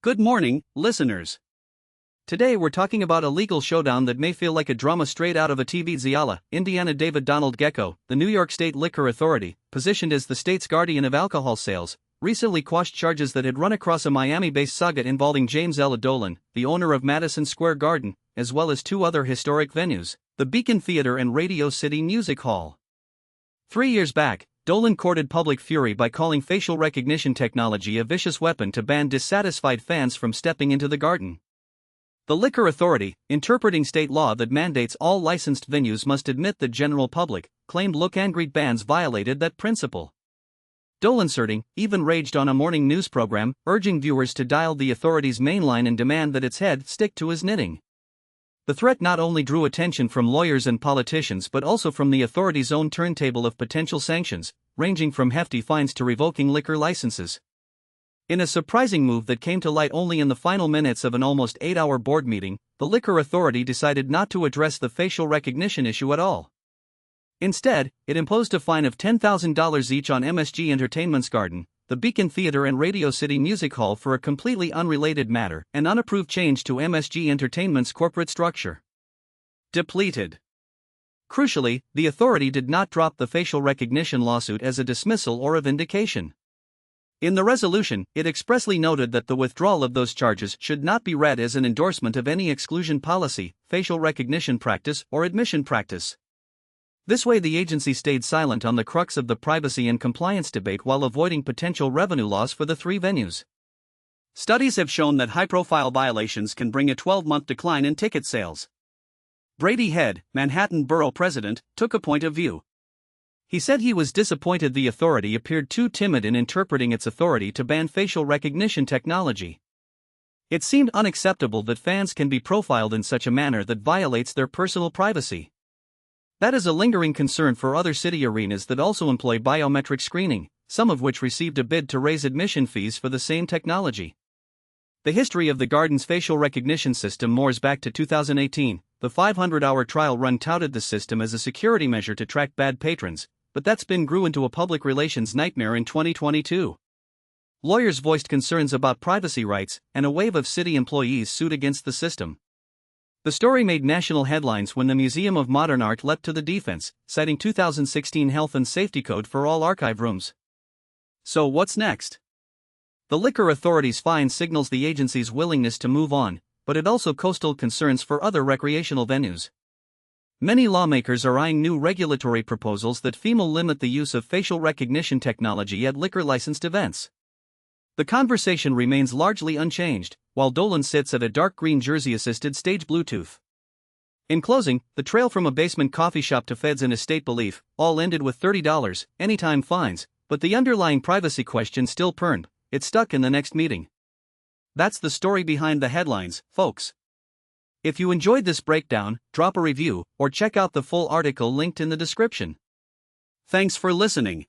Good morning, listeners. Today we're talking about a legal showdown that may feel like a drama straight out of a TV Ziala. Indiana David Donald Gecko, the New York State Liquor Authority, positioned as the state's guardian of alcohol sales, recently quashed charges that had run across a Miami-based saga involving James L. Dolan, the owner of Madison Square Garden, as well as two other historic venues, the Beacon Theater and Radio City Music Hall. 3 years back, Dolan courted public fury by calling facial recognition technology a vicious weapon to ban dissatisfied fans from stepping into the garden. The Liquor Authority, interpreting state law that mandates all licensed venues must admit the general public, claimed look-and-greet bans violated that principle. Dolan even raged on a morning news program, urging viewers to dial the authority's main line and demand that its head stick to his knitting. The threat not only drew attention from lawyers and politicians but also from the authority's own turntable of potential sanctions, ranging from hefty fines to revoking liquor licenses. In a surprising move that came to light only in the final minutes of an almost 8-hour board meeting, the Liquor Authority decided not to address the facial recognition issue at all. Instead, it imposed a fine of $10,000 each on MSG Entertainment's Garden, the Beacon Theater and Radio City Music Hall for a completely unrelated matter, an unapproved change to MSG Entertainment's corporate structure. Depleted. Crucially, the authority did not drop the facial recognition lawsuit as a dismissal or a vindication. In the resolution, it expressly noted that the withdrawal of those charges should not be read as an endorsement of any exclusion policy, facial recognition practice, or admission practice. This way, the agency stayed silent on the crux of the privacy and compliance debate while avoiding potential revenue loss for the three venues. Studies have shown that high-profile violations can bring a 12-month decline in ticket sales. Brady Head, Manhattan Borough President, took a point of view. He said he was disappointed the authority appeared too timid in interpreting its authority to ban facial recognition technology. It seemed unacceptable that fans can be profiled in such a manner that violates their personal privacy. That is a lingering concern for other city arenas that also employ biometric screening, some of which received a bid to raise admission fees for the same technology. The history of the Garden's facial recognition system moors back to 2018. The 500-hour trial run touted the system as a security measure to track bad patrons, but that spin grew into a public relations nightmare in 2022. Lawyers voiced concerns about privacy rights, and a wave of city employees sued against the system. The story made national headlines when the Museum of Modern Art leapt to the defense, citing 2016 Health and Safety Code for all archive rooms. So what's next? The Liquor Authority's fine signals the agency's willingness to move on, but it also coastal concerns for other recreational venues. Many lawmakers are eyeing new regulatory proposals that limit the use of facial recognition technology at liquor-licensed events. The conversation remains largely unchanged, while Dolan sits at a dark green jersey-assisted stage Bluetooth. In closing, the trail from a basement coffee shop to feds and estate belief, all ended with $30, anytime fines, but the underlying privacy question still permed. It's stuck in the next meeting. That's the story behind the headlines, folks. If you enjoyed this breakdown, drop a review, or check out the full article linked in the description. Thanks for listening.